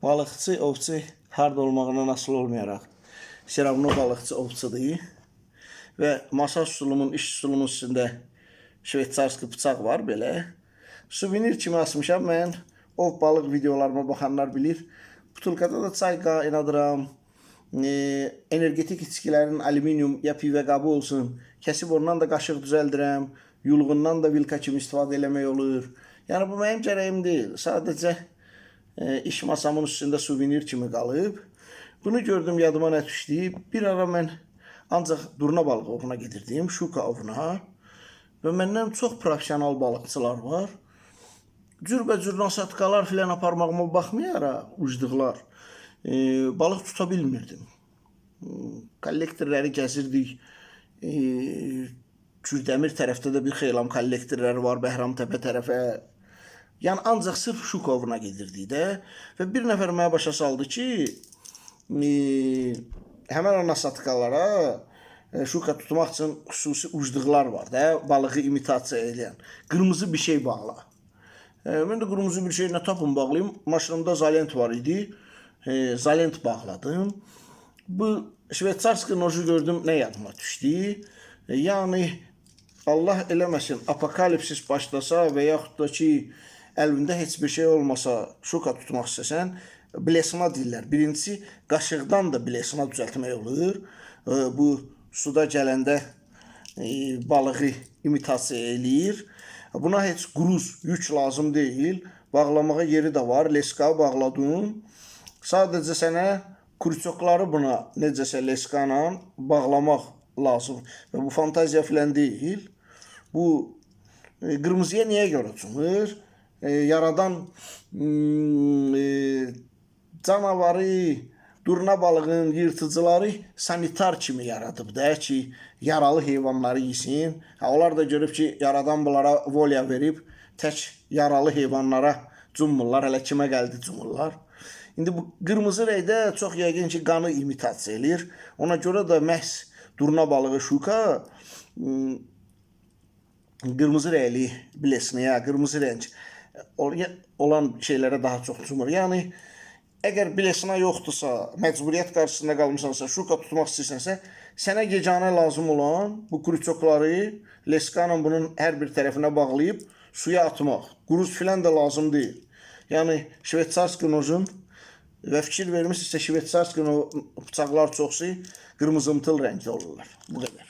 Balıqçı, ovçu harda olmağından asılı olmayaraq Seramlı balıqçı, ovçudur. Və masa üsulumun, iş üsulumun üstündə şveçarski bıçaq var belə. Suvenir kimi asmışam mən. Ov balıq videolarıma baxanlar bilir. Butulkada da çay qaynadıram. Energetik içkilərin alüminium ya pivə qabı olsun. Kəsib ondan da qaşıq düzəldirəm. Yulğundan da vilka kimi istifadə eləmək olur. Yəni bu mənim gərəyim deyil. Sadəcə iş masamın üstündə suvenir kimi qalıb. Bunu gördüm, yadıma nə düşdü. Bir ara mən ancaq durna balığı ovuna gedirdim, şuka ovuna. Və məndən çox profesional balıqçılar var. Cürbəcür nasatkalar filan aparmağıma baxmayaraq, ucduqlar. Balıq tuta bilmirdim. Kollektorları gəzirdik. Kürdəmir tərəfdə də bir xeylam kollektorları var, Bəhramtəpə tərəfə. Yəni ancaq sırf şuka ovuna gedirdik də. Və bir nəfər mənə başa saldı ki, həmən o nasatkalara şuka tutmaq üçün xüsusi ucduqlar var da, balığı imitasiya edən. Qırmızı bir şey bağla. Mən də qırmızı bir şey nə tapım bağlayayım. Maşınımda zalent var idi. Zalent bağladım. Bu şveçarski noju gördüm, nə yadıma düşdü. Yəni Allah eləməsin, apokalipsis başlasa və yaxud da ki, əlində heç bir şey olmasa, şuka tutmaq istəsən, blesma deyirlər. Birincisi, qaşıqdan da blesma düzəltmək olur. Bu suda gələndə balığı imitasiya eləyir. Buna heç quruz, yük lazım deyil. Bağlamağa yeri də var. Leska bağladım. Sadəcə sənə kurçokları buna necəsə leska ilə bağlamaq lazım. Və bu fantaziya filan deyil. Bu qırmızıya niyə görə cumur? Yaradan canavarı, durna balığın yırtıcıları sanitar kimi yaradıb da ki, yaralı heyvanları yesin. Onlar da görüb ki, yaradan bunlara volya verib, tək yaralı heyvanlara cummurlar, hələ kimə gəldi cummurlar. İndi bu qırmızı rəydə çox yəqin ki, qanı imitasiya edir. Ona görə də məhz durna balığı şuka qırmızı rəyli blesniyə, qırmızı rəng olan şeylərə daha çox cumur. Yəni, əgər blesna yoxdursa, məcburiyyət qarşısında qalmışsansa, şuka tutmaq istəyirsənsə, sənə yeganə lazım olan bu kurçokları leska ilə bunun hər bir tərəfinə bağlayıb suya atmaq. Quruz filan da lazım deyil. Yəni, şveçarski nojun və fikir vermişsə, şveçarski bıçaqlar çoxsu qırmızımtıl rəngdə olurlar. Bu qədər.